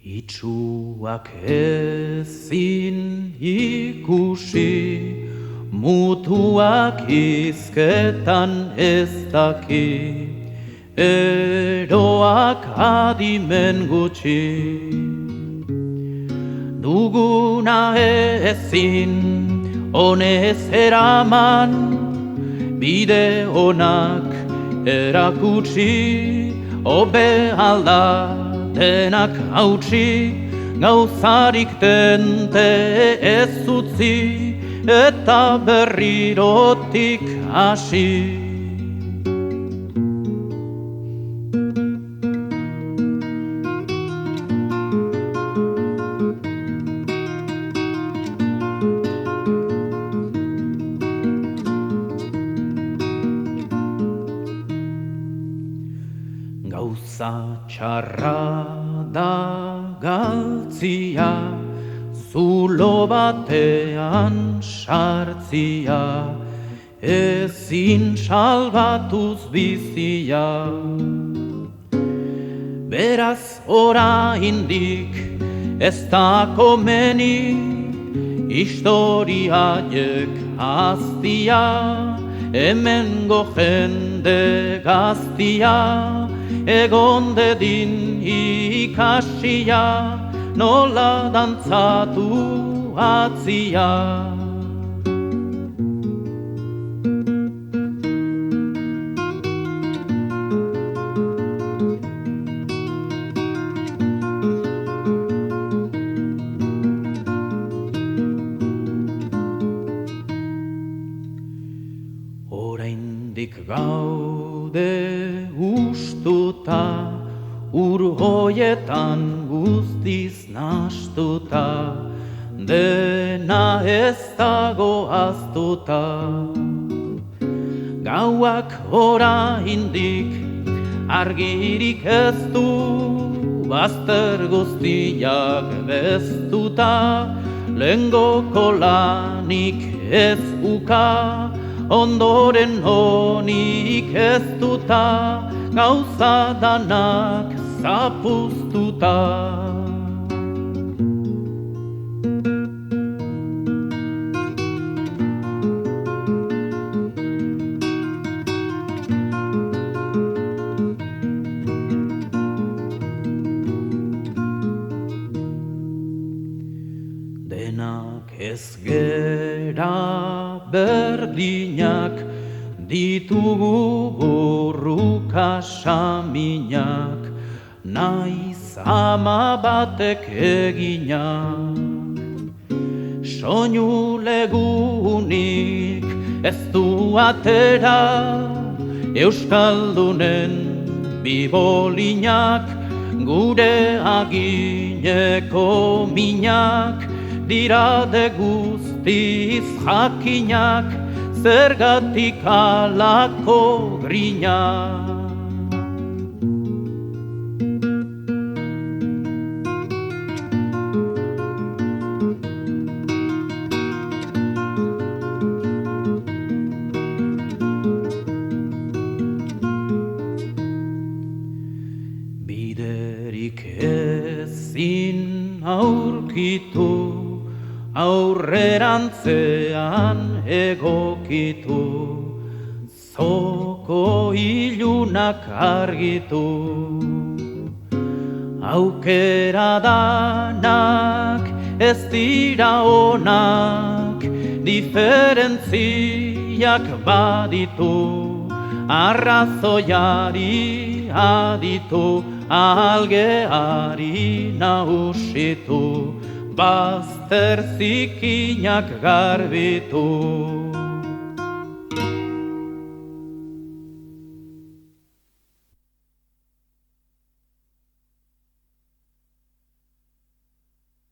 Itxuak ezin ikusi, mutuak izketan ez daki, eroak adimen gutxi. Duguna ezin honez eraman, bide onak erakutsi, hobe alda denak hautsi, gauzarik tente ez utzi, eta berrirotik hasi. Gauza txarra da galtzia, zulo batean sartzia, ezin salbatuz bizia. Beraz oraindik ez da komeni, historiaiek aztia, hemengo jende gaztia, egon dedin ikasia, nola dantzatu atzia. Oraindik gaude ustuta, urhoietan guztiz nastuta, dena ez dago aztuta. Gauak oraindik argirik ez du, bazter guztiak beztuta, lehengoko lanik ez uka, ondoren honik ez duta, gauza danak zapuztuta. Denak ez gera berdinak, ditugu burruka saminak, naiz ama batek eginak. Soinu legunik ez du atera, euskaldunen bibolinak, gure agineko minak, dira de guztiz jakinak, zergatik alako grinak. Biderik ezin aurkitu, aurrerantzean egokitu, zoko ilunak argitu. Aukera danak ez dira onak, diferentziak baditu, arrazoiari aditu, algeari nausitu, bazter zikinak garbitu.